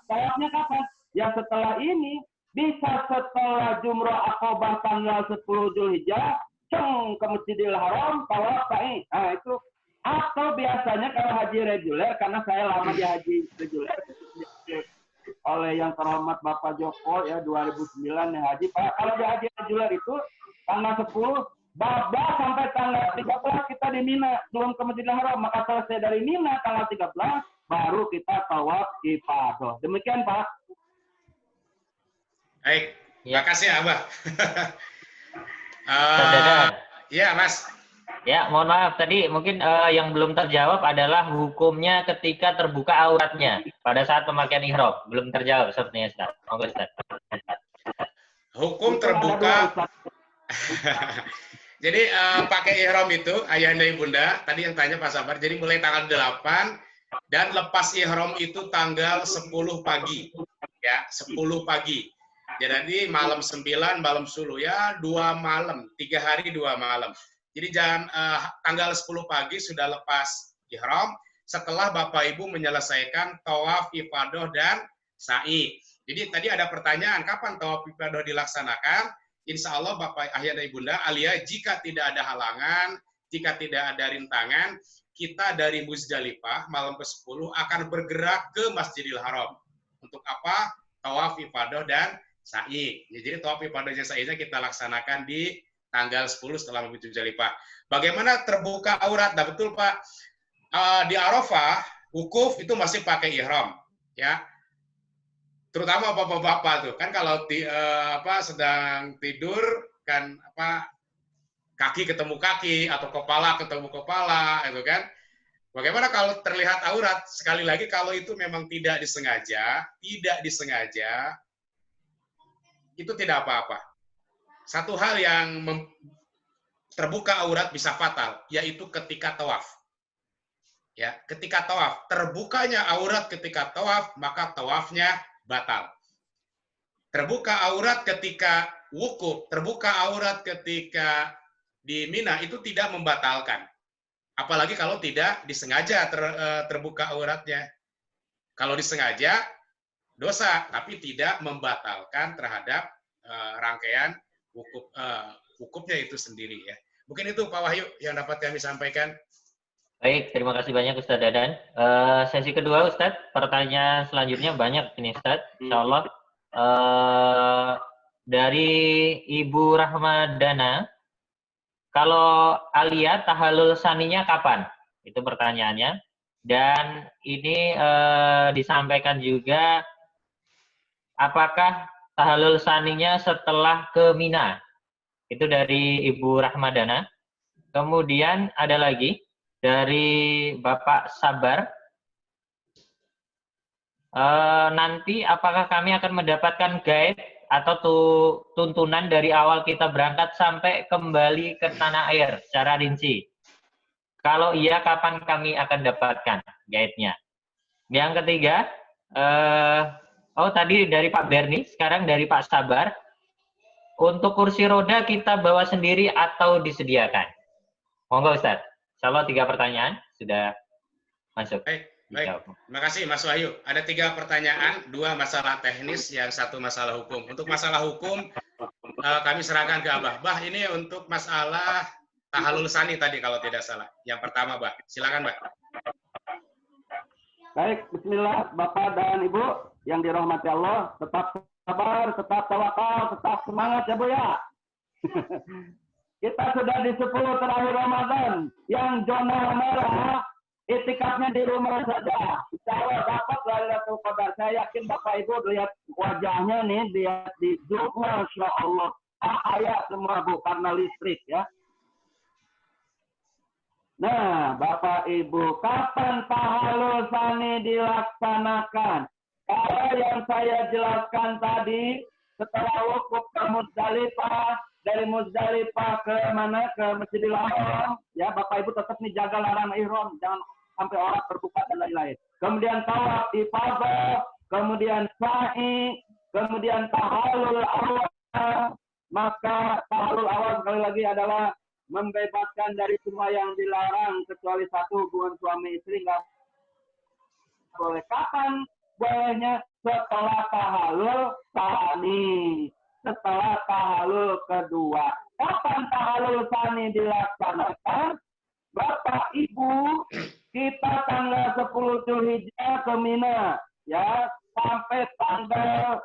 Tawafnya kapan? Ya setelah ini. Bisa setelah Jumrah Aqabah tanggal 10 Zulhijjah, ke Masjidil Haram, tawaf sa'i. Nah itu. Atau biasanya kalau haji reguler, karena saya lama di haji reguler, oleh yang terhormat Bapak Joko ya 2009 ya haji. Pak, kalau di haji reguler itu tanggal 10, babak sampai tanggal 13 kita di Mina, belum ke Masjidil Haram. Maka selesai dari Mina tanggal 13, baru kita tawaf ifadah. Demikian Pak. Baik, Ya. makasih Abah. Ya Mas. Ya, mohon maaf tadi mungkin yang belum terjawab adalah hukumnya ketika terbuka auratnya pada saat pemakaian ihram. Belum terjawab sepertinya Ustaz. Monggo Ustaz. Hukum terbuka. Jadi pakai ihram itu ayahanda ibunda, tadi yang tanya Pak Sabar, jadi mulai tanggal 8 dan lepas ihram itu tanggal 10 pagi. Ya, 10 pagi. Jadi malam 9, malam 10 ya 2 malam, 3 hari 2 malam. Jadi tanggal 10 pagi sudah lepas ihram setelah Bapak Ibu menyelesaikan tawaf ifadah dan sa'i. Jadi tadi ada pertanyaan kapan tawaf ifadah dilaksanakan? Insya Allah Bapak Ayah dan Ibunda alia jika tidak ada halangan, jika tidak ada rintangan, kita dari Muzdalifah malam ke-10 akan bergerak ke Masjidil Haram. Untuk apa? Tawaf ifadah dan sa'i. Jadi tawaf ifadah dan sa'inya kita laksanakan di tanggal 10 setelah mabit Muzdalifah. Bagaimana terbuka aurat? Nah, betul Pak. Di Arafah, wukuf itu masih pakai ihram, ya. Terutama bapak-bapak tuh kan kalau sedang tidur kan kaki ketemu kaki atau kepala ketemu kepala itu kan. Bagaimana kalau terlihat aurat? Sekali lagi kalau itu memang tidak disengaja itu tidak apa-apa. Satu hal yang terbuka aurat bisa fatal, yaitu ketika tawaf. Ya, ketika tawaf, terbukanya aurat ketika tawaf, maka tawafnya batal. Terbuka aurat ketika wukuf, terbuka aurat ketika di Mina itu tidak membatalkan. Apalagi kalau tidak disengaja terbuka auratnya. Kalau disengaja, dosa, tapi tidak membatalkan terhadap rangkaian wukufnya itu sendiri ya. Mungkin itu Pak Wahyu yang dapat kami sampaikan. Baik, terima kasih banyak Ustaz Dadan. Sesi kedua Ustaz, pertanyaan selanjutnya banyak ini Ustaz, insya Allah. Dari Ibu Rahmadana, kalau Alia tahallul saninya kapan? Itu pertanyaannya. Dan ini disampaikan juga, apakah tahallul saninya setelah ke Mina. Itu dari Ibu Rahmadana. Kemudian ada lagi dari Bapak Sabar. Nanti apakah kami akan mendapatkan guide atau tuntunan dari awal kita berangkat sampai kembali ke tanah air secara rinci? Kalau iya, kapan kami akan dapatkan guide-nya? Yang ketiga, tadi dari Pak Berni, sekarang dari Pak Sabar. Untuk kursi roda kita bawa sendiri atau disediakan? Monggo Ustaz. Insyaallah 3 pertanyaan sudah masuk. Baik. Terima kasih Mas Wahyu. Ada 3 pertanyaan, 2 masalah teknis, yang 1 masalah hukum. Untuk masalah hukum, kami serahkan ke Abah. Bah, ini untuk masalah tahallul sani tadi kalau tidak salah. Yang pertama, Bah. Silakan, Bah. Baik, bismillah Bapak dan Ibu yang dirahmati Allah, tetap sabar, tetap tawakal, tetap semangat ya Bu ya. Kita sudah di 10 terakhir Ramadan, yang zona merah, itikafnya di rumah saja. Insya Allah dapat Lailatul Qadar. Saya yakin Bapak Ibu lihat wajahnya nih, lihat di Zoom, Masya Allah. Ayat semua Bu, karena listrik ya. Nah, Bapak Ibu, kapan tahallul sani dilaksanakan? Kalau yang saya jelaskan tadi, setelah wukuf ke Muzdalifah, dari Muzdalifah ke mana? Ke Masjidil Haram. Ya, Bapak Ibu tetap nih jaga larangan ihram, jangan sampai orang terbuka dan lain-lain. Kemudian tawaf ifadah, kemudian sa'i, kemudian tahallul awal. Maka tahallul awal sekali lagi adalah membebaskan dari semua yang dilarang kecuali 1, hubungan suami istri nggak boleh. Kapan bolehnya? Setelah tahallul tsani, setelah tahallul kedua. Kapan tahallul tsani dilaksanakan? Bapak Ibu, kita tanggal 10 Dzulhijjah ke Mina, ya, sampai tanggal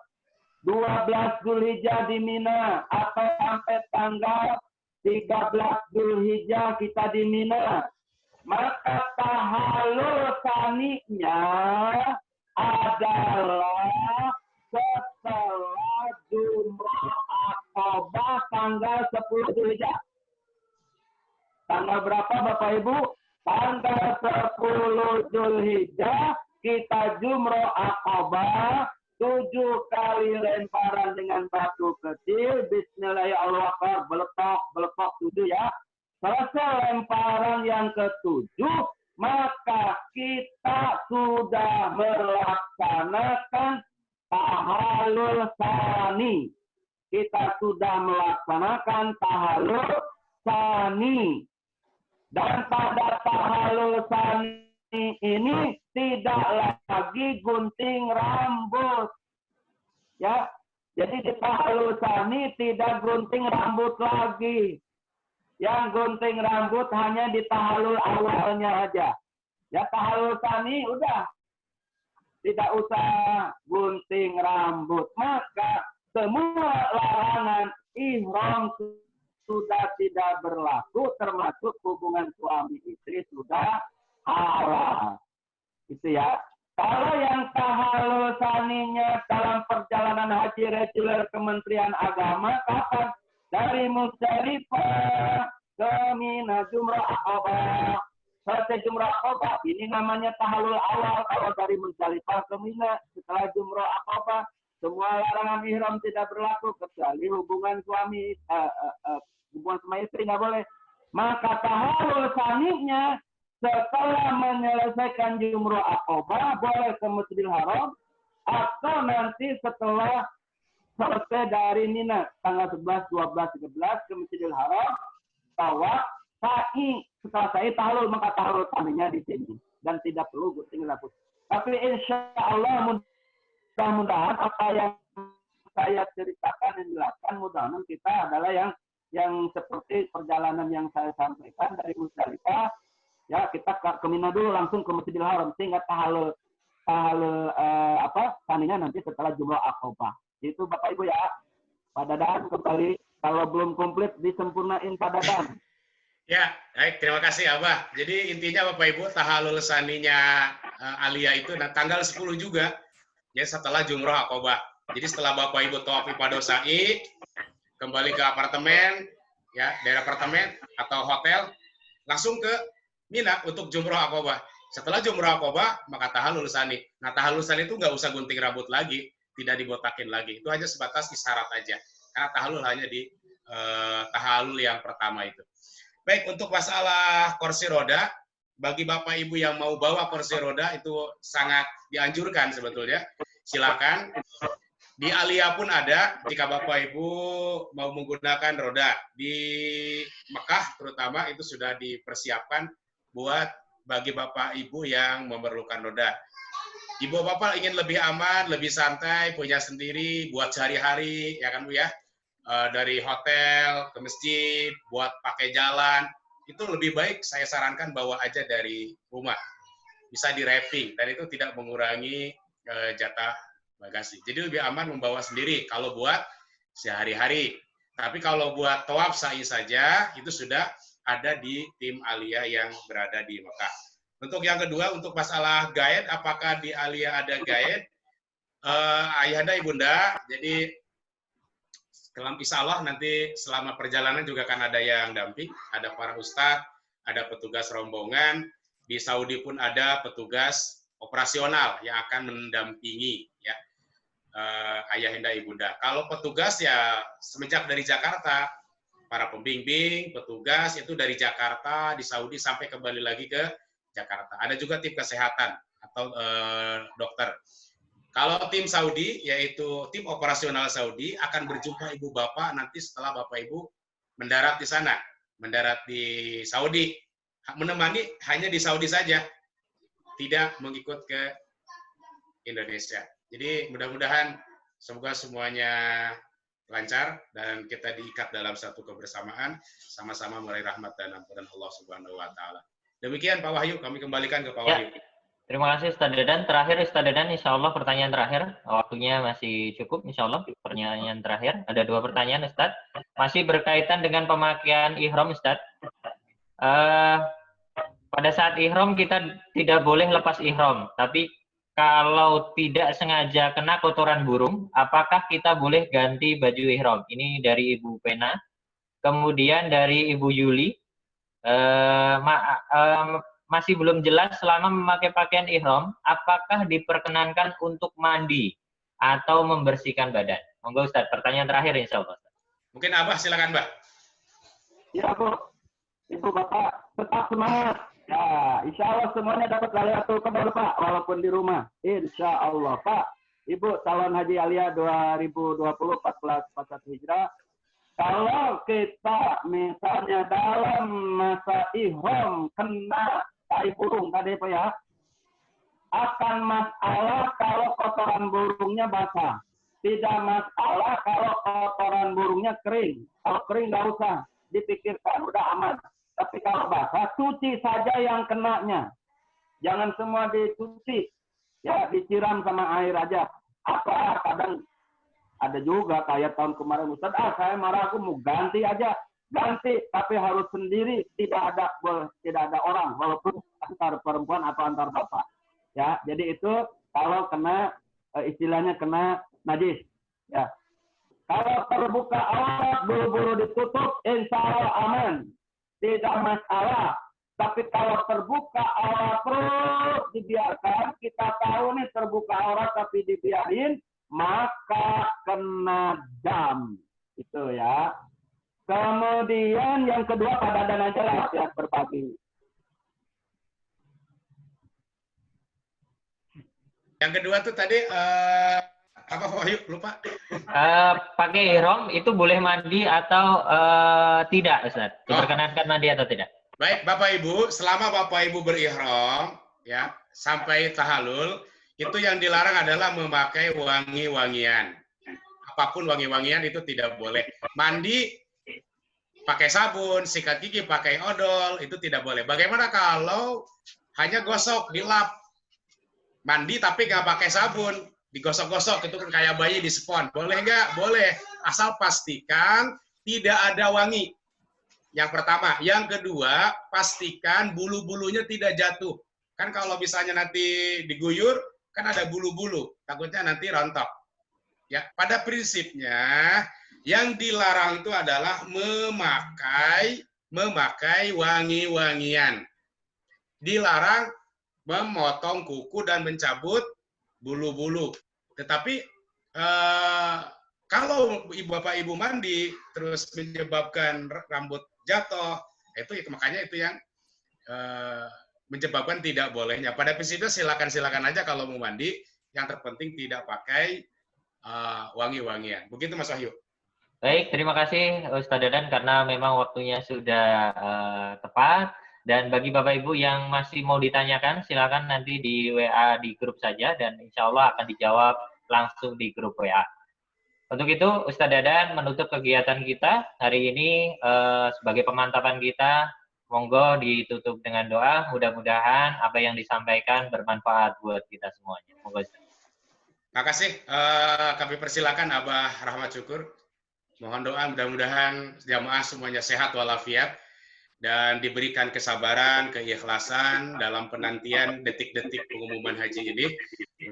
12 Dzulhijjah di Mina, atau sampai tanggal 13 Dzulhijjah kita di Mina. Maka tahallul tsaninya adalah setelah Jumrah Aqabah tanggal 10 Dzulhijjah. Tanggal berapa Bapak Ibu? Tanggal 10 Dzulhijjah kita Jumrah Aqabah, 7 kali lemparan dengan batu kecil. Bismillahirrahmanirrahim. Beletok 7 ya. Selesai lemparan yang ke-7, maka kita sudah melaksanakan tahallul tsani. Kita sudah melaksanakan tahallul tsani. Dan pada tahallul tsani ini tidak lagi gunting rambut. Ya. Jadi di tahallul tsani tidak gunting rambut lagi. Yang gunting rambut hanya di tahallul awalnya aja. Ya, tahallul tsani udah tidak usah gunting rambut. Maka semua larangan ihram sudah tidak berlaku, termasuk hubungan suami istri sudah halal. Itu ya. Kalau yang tahallul tsaninya dalam perjalanan haji reguler Kementerian Agama, kapan? Dari Muzdalifah ke Mina, Jumrah Aqabah. Selesai Jumrah Aqabah, ini namanya tahallul awal. Kalau dari Muzdalifah ke Mina, setelah Jumrah Aqabah, semua larangan ihram tidak berlaku kecuali hubungan suami istri nggak boleh. Maka tahallul tsaninya setelah menyelesaikan Jumrah Aqabah boleh ke Masjidil Haram, atau nanti setelah selesai dari Mina tanggal 11, 12, 13 ke Masjidil Haram, tawaf, sa'i. Setelah sa'i tahallul, maka tahallul tsaninya di sini dan tidak perlu gunting rambut. Tapi insya Allah mudah-mudahan apa yang saya ceritakan dan jelaskan, mudah-mudahan kita adalah yang seperti perjalanan yang saya sampaikan dari Muzdalifah, ya, kita ke Mina dulu langsung ke Masjidil Haram, sehingga tahallul tsaninya nanti setelah Jumrah Aqabah. Itu Bapak Ibu ya. Pak Dadan kembali, kalau belum komplit disempurnain Pak Dadan. Ya, baik, terima kasih Abah. Jadi intinya Bapak Ibu, tahallul tsaninya Alia itu tanggal 10 juga, ya, setelah Jumrah Aqabah. Jadi setelah Bapak Ibu tawaf ifadah sa'i, kembali ke apartemen, ya daerah apartemen atau hotel, langsung ke Mina untuk jumroh Aqobah. Setelah jumroh Aqobah, maka tahallul tsani. Nah, tahallul tsani itu nggak usah gunting rambut lagi, tidak dibotakin lagi. Itu hanya sebatas isyarat aja. Karena tahallul hanya di tahallul yang pertama itu. Baik, untuk masalah kursi roda, bagi Bapak Ibu yang mau bawa kursi roda itu sangat dianjurkan sebetulnya. Silakan. Di Alia pun ada, jika Bapak Ibu mau menggunakan roda. Di Mekah terutama itu sudah dipersiapkan buat bagi Bapak Ibu yang memerlukan roda. Ibu Bapak ingin lebih aman, lebih santai, punya sendiri, buat sehari-hari, ya kan Bu ya? Dari hotel ke masjid, buat pakai jalan, itu lebih baik saya sarankan bawa aja dari rumah. Bisa di wrapping, dan itu tidak mengurangi jatah bagasi. Jadi lebih aman membawa sendiri kalau buat sehari-hari. Tapi kalau buat tawaf sa'i saja, itu sudah ada di tim Alia yang berada di Mekah. Untuk yang kedua, untuk masalah guide, apakah di Alia ada guide? Ayahanda, Ibunda, jadi insya Allah nanti selama perjalanan juga akan ada yang damping, ada para ustadz, ada petugas rombongan, di Saudi pun ada petugas operasional yang akan mendampingi ya ayahanda ibunda. Kalau petugas ya semenjak dari Jakarta, para pembimbing, petugas itu dari Jakarta di Saudi sampai kembali lagi ke Jakarta. Ada juga tim kesehatan atau dokter. Kalau tim Saudi, yaitu tim operasional Saudi, akan berjumpa Ibu Bapak nanti setelah Bapak Ibu mendarat di sana. Mendarat di Saudi. Menemani hanya di Saudi saja. Tidak mengikut ke Indonesia. Jadi mudah-mudahan semoga semuanya lancar dan kita diikat dalam satu kebersamaan. Sama-sama meraih rahmat dan ampunan Allah Subhanahu wa Ta'ala. Demikian Pak Wahyu, kami kembalikan ke Pak Wahyu. Terima kasih Ustaz Dadan. Terakhir Ustaz Dadan, insya Allah pertanyaan terakhir. Waktunya masih cukup, insya Allah. Pertanyaan terakhir. Ada 2 pertanyaan Ustaz. Masih berkaitan dengan pemakaian ihram Ustaz. Pada saat ihram kita tidak boleh lepas ihram. Tapi kalau tidak sengaja kena kotoran burung, apakah kita boleh ganti baju ihram? Ini dari Ibu Pena. Kemudian dari Ibu Yuli. Masih belum jelas selama memakai pakaian ihram, apakah diperkenankan untuk mandi atau membersihkan badan? Monggo Ustaz, pertanyaan terakhir insya Allah. Mungkin Abah, silakan Mbak. Ya Bu, Ibu Bapak tetap semangat. Ya, insya Allah semuanya dapat Lailatul Qadar Pak, walaupun di rumah. Insya Allah Pak. Ibu calon haji Alia 2020 1441 Hijrah. Kalau kita misalnya dalam masa ihram kena tai burung tadi Pak ya, akan masalah kalau kotoran burungnya basah. Tidak masalah kalau kotoran burungnya kering. Kalau kering nggak usah dipikirkan, udah aman. Tapi kalau basah, cuci saja yang kenanya. Jangan semua dicuci. Ya, disiram sama air aja. Apa kadang ada juga kayak tahun kemarin Ustaz, saya marah, aku mau ganti aja. Ganti, tapi harus sendiri, tidak ada orang, walaupun antar perempuan atau antar bapak. Ya, jadi itu kalau kena istilahnya kena najis. Ya, kalau terbuka aurat buru-buru ditutup, insya Allah aman, tidak masalah. Tapi kalau terbuka aurat terus dibiarkan, kita tahu nih terbuka aurat tapi dibiarin, maka kena dam. Itu ya. Kemudian yang kedua pada dana jelas ya berbagi. Yang kedua tuh tadi apa Wahyu lupa? Pakai ihram itu boleh mandi atau tidak Ustaz? Diperkenankan mandi atau tidak? Baik Bapak Ibu, selama Bapak Ibu berihram ya sampai tahallul, itu yang dilarang adalah memakai wangi-wangian. Apapun wangi-wangian itu tidak boleh. Mandi pakai sabun, sikat gigi pakai odol, itu tidak boleh. Bagaimana kalau hanya gosok, dilap? Mandi tapi nggak pakai sabun, digosok-gosok, itu kan kayak bayi di spon. Boleh nggak? Boleh. Asal pastikan tidak ada wangi. Yang pertama. Yang kedua, pastikan bulu-bulunya tidak jatuh. Kan kalau misalnya nanti diguyur, kan ada bulu-bulu. Takutnya nanti rontok. Ya, pada prinsipnya yang dilarang itu adalah memakai wangi-wangian. Dilarang memotong kuku dan mencabut bulu-bulu. Tetapi kalau bapak ibu mandi terus menyebabkan rambut jatuh, itu makanya itu yang menyebabkan tidak bolehnya. Pada prinsipnya silakan aja kalau mau mandi, yang terpenting tidak pakai wangi-wangian. Begitu Mas Wahyu. Baik, terima kasih Ustadz Dadan karena memang waktunya sudah tepat. Dan bagi Bapak Ibu yang masih mau ditanyakan, silakan nanti di WA di grup saja dan insya Allah akan dijawab langsung di grup WA. Untuk itu, Ustadz Dadan menutup kegiatan kita hari ini sebagai pemantapan kita. Monggo ditutup dengan doa. Mudah-mudahan apa yang disampaikan bermanfaat buat kita semuanya. Monggo Ustadz. Terima kasih. Kami persilakan Abah Rahmat Syukur. Mohon doa mudah-mudahan jamaah semuanya sehat walafiat dan diberikan kesabaran, keikhlasan dalam penantian detik-detik pengumuman haji ini.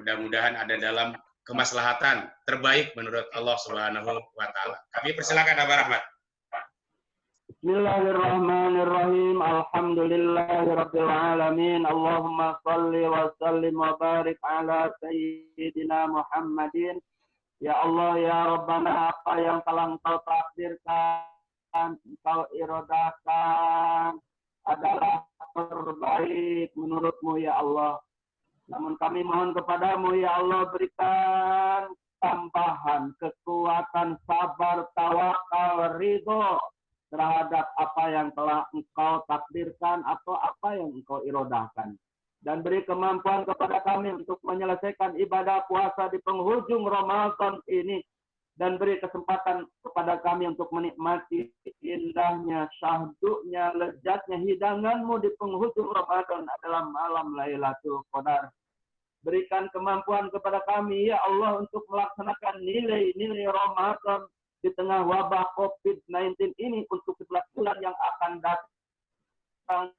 Mudah-mudahan ada dalam kemaslahatan terbaik menurut Allah Subhanahu wa taala. Kami persilakan Abah Rahmat. Bismillahirrahmanirrahim. Alhamdulillahirabbil alamin. Allahumma shalli wa sallim wa barik ala sayyidina Muhammadin. Ya Allah ya Rabbana, apa yang telah Engkau takdirkan, Engkau irodahkan adalah terbaik menurut-Mu ya Allah. Namun kami mohon kepadamu ya Allah, berikan tambahan kekuatan, sabar, tawakal, ridho terhadap apa yang telah Engkau takdirkan atau apa yang Engkau irodahkan. Dan beri kemampuan kepada kami untuk menyelesaikan ibadah puasa di penghujung Ramadan ini. Dan beri kesempatan kepada kami untuk menikmati indahnya, syahdunya, lezatnya hidangan-Mu di penghujung Ramadan adalah malam Lailatul Qadar. Berikan kemampuan kepada kami, ya Allah, untuk melaksanakan nilai-nilai Ramadan di tengah wabah COVID-19 ini untuk 11 bulan yang akan datang.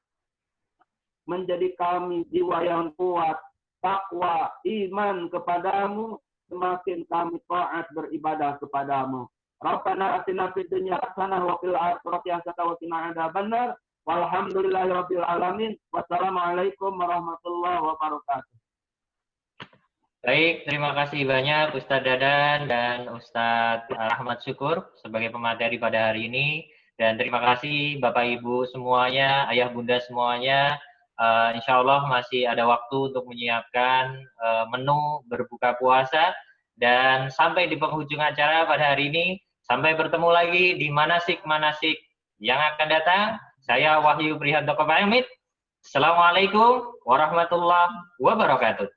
Menjadi kami jiwa yang kuat, takwa, iman kepadamu, semakin kami taat beribadah kepadamu. Rabbana atina fid dunya hasanah wa fil akhirati hasanah wa qina adzabannar. Walhamdulillahirabbil alamin. Wassalamualaikum warahmatullahi wabarakatuh. Baik, terima kasih banyak Ustadz Dadan dan Ustadz Rahmat Syukur sebagai pemateri pada hari ini. Dan terima kasih Bapak Ibu semuanya, Ayah Bunda semuanya. Insya Allah masih ada waktu untuk menyiapkan menu berbuka puasa. Dan sampai di penghujung acara pada hari ini, sampai bertemu lagi di manasik-manasik yang akan datang. Saya Wahyu Prihanto pamit. Assalamualaikum warahmatullahi wabarakatuh.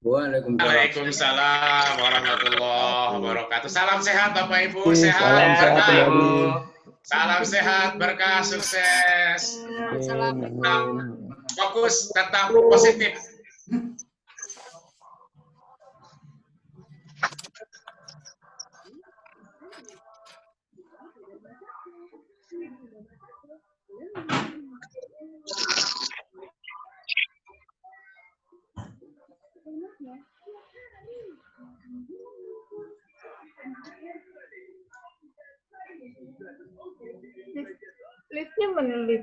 Waalaikumsalam warahmatullahi wabarakatuh. Salam sehat Bapak Ibu, sehat Salam sehat berkah. Bapak Ibu. Salam sehat, berkah, sukses. Tetap fokus, tetap positif. Listnya menulis.